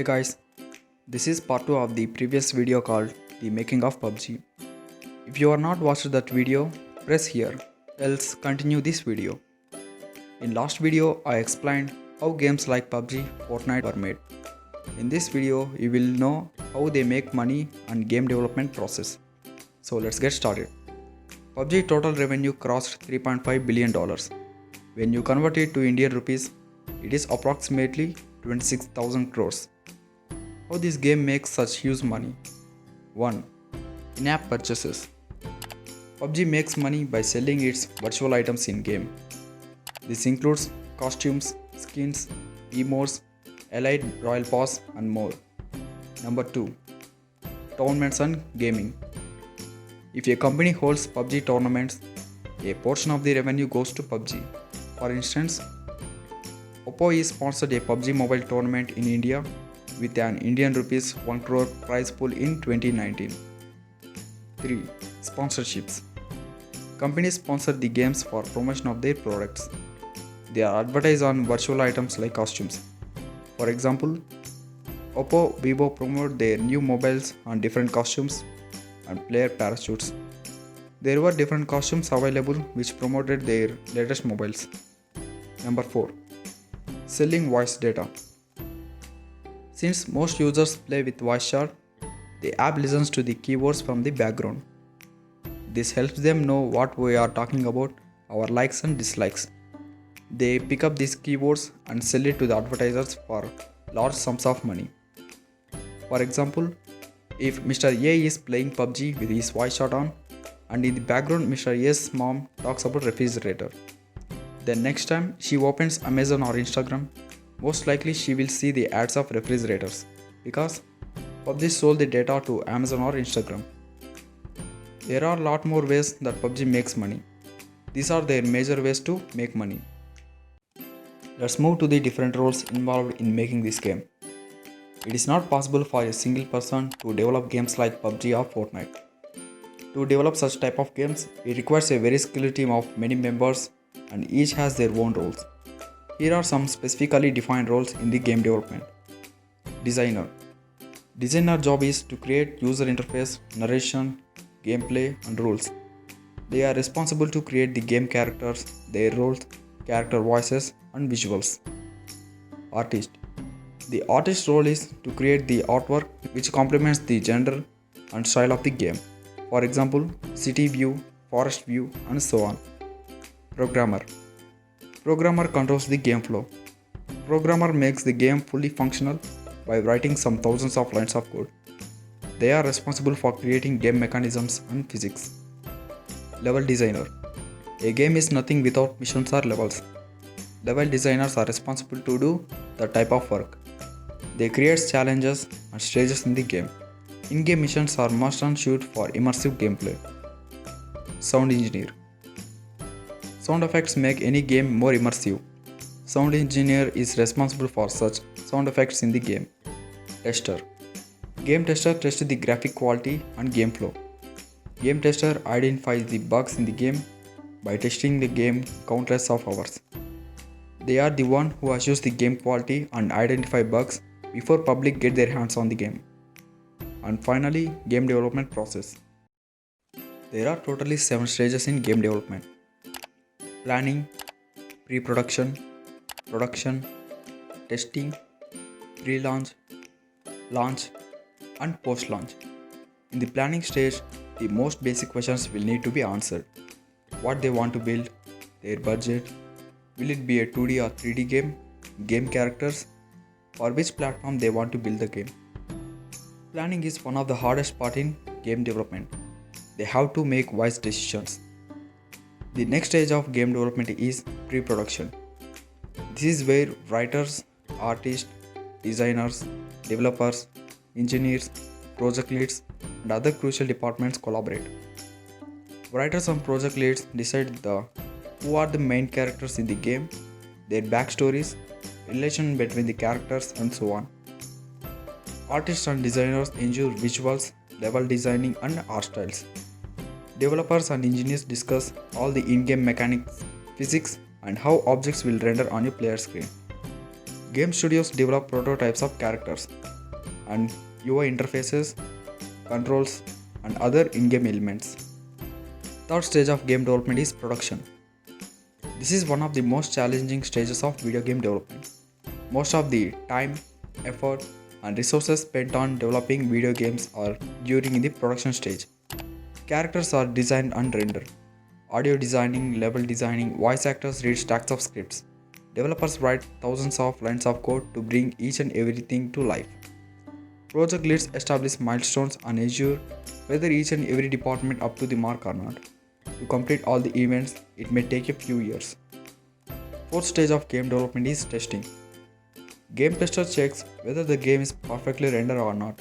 Hey guys, this is part 2 of the previous video called The Making of PUBG. If you are not watched that video, press here, else continue this video. In last video, I explained how games like PUBG, Fortnite are made. In this video, you will know how they make money and game development process. So let's get started. PUBG total revenue crossed $3.5 billion. When you convert it to Indian rupees, it is approximately 26,000 crores. How this game makes such huge money? 1. In-app purchases. PUBG makes money by selling its virtual items in-game. This includes costumes, skins, emotes, allied royal pass and more. Number 2. Tournaments and gaming. If a company holds PUBG tournaments, a portion of the revenue goes to PUBG. For instance, Oppo is sponsored a PUBG mobile tournament in India with an Indian rupees 1 crore prize pool in 2019. 3. Sponsorships. Companies sponsor the games for promotion of their products. They are advertised on virtual items like costumes. For example, Oppo, Vivo promote their new mobiles on different costumes and player parachutes. There were different costumes available which promoted their latest mobiles. Number 4. Selling voice data. Since most users play with voice chat, the app listens to the keywords from the background. This helps them know what we are talking about, our likes and dislikes. They pick up these keywords and sell it to the advertisers for large sums of money. For example, if Mr. A is playing PUBG with his voice chat on, and in the background Mr. A's mom talks about refrigerator, then next time she opens Amazon or Instagram, most likely she will see the ads of refrigerators because PUBG sold the data to Amazon or Instagram. There are a lot more ways that PUBG makes money. These are their major ways to make money. Let's move to the different roles involved in making this game. It is not possible for a single person to develop games like PUBG or Fortnite. To develop such type of games, it requires a very skilled team of many members and each has their own roles. Here are some specifically defined roles in the game development. Designer. Designer job is to create user interface, narration, gameplay and rules. They are responsible to create the game characters, their roles, character voices and visuals. Artist. The artist role is to create the artwork which complements the genre and style of the game. For example, city view, forest view and so on. Programmer. Programmer controls the game flow. Programmer makes the game fully functional by writing some thousands of lines of code. They are responsible for creating game mechanisms and physics. Level designer. A game is nothing without missions or levels. Level designers are responsible to do the type of work. They create challenges and stages in the game. In-game missions are must and shoot for immersive gameplay. Sound engineer. Sound effects make any game more immersive. Sound engineer is responsible for such sound effects in the game. Tester. Game tester tests the graphic quality and game flow. Game tester identifies the bugs in the game by testing the game countless of hours. They are the one who assures the game quality and identify bugs before public get their hands on the game. And finally, game development process. There are totally 7 stages in game development. Planning, pre-production, production, testing, pre-launch, launch and post-launch. In the planning stage, the most basic questions will need to be answered. What they want to build, their budget, will it be a 2D or 3D game, game characters, or which platform they want to build the game. Planning is one of the hardest part in game development. They have to make wise decisions. The next stage of game development is pre-production. This is where writers, artists, designers, developers, engineers, project leads, and other crucial departments collaborate. Writers and project leads decide who are the main characters in the game, their backstories, relation between the characters, and so on. Artists and designers ensure visuals, level designing, and art styles. Developers and engineers discuss all the in-game mechanics, physics, and how objects will render on your player screen. Game studios develop prototypes of characters and UI interfaces, controls, and other in-game elements. Third stage of game development is production. This is one of the most challenging stages of video game development. Most of the time, effort, and resources spent on developing video games are during the production stage. Characters are designed and rendered. Audio designing, level designing, voice actors read stacks of scripts. Developers write thousands of lines of code to bring each and everything to life. Project leads establish milestones and ensure whether each and every department up to the mark or not. To complete all the events, it may take a few years. Fourth stage of game development is testing. Game tester checks whether the game is perfectly rendered or not.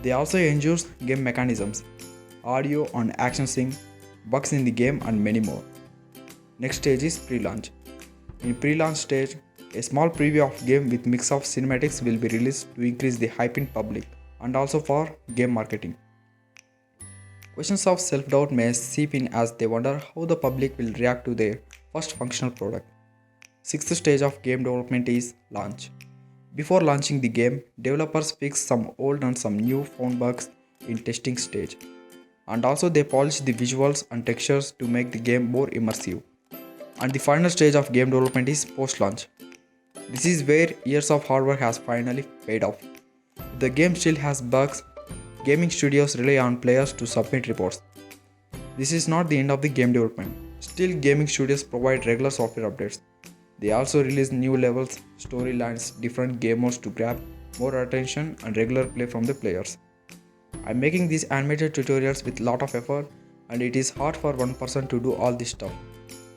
They also ensure game mechanisms, audio and action sync, bugs in the game and many more. Next stage is pre-launch. In pre-launch stage, a small preview of game with mix of cinematics will be released to increase the hype in public and also for game marketing. Questions of self-doubt may seep in as they wonder how the public will react to their first functional product. Sixth stage of game development is launch. Before launching the game, developers fix some old and some new found bugs in testing stage. And also they polish the visuals and textures to make the game more immersive. And the final stage of game development is post-launch. This is where years of hard work has finally paid off. If the game still has bugs, gaming studios rely on players to submit reports. This is not the end of the game development. Still, gaming studios provide regular software updates. They also release new levels, storylines, different game modes to grab more attention and regular play from the players. I'm making these animated tutorials with lot of effort and it is hard for one person to do all this stuff.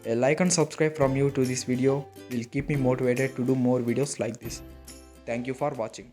A like and subscribe from you to this video will keep me motivated to do more videos like this. Thank you for watching.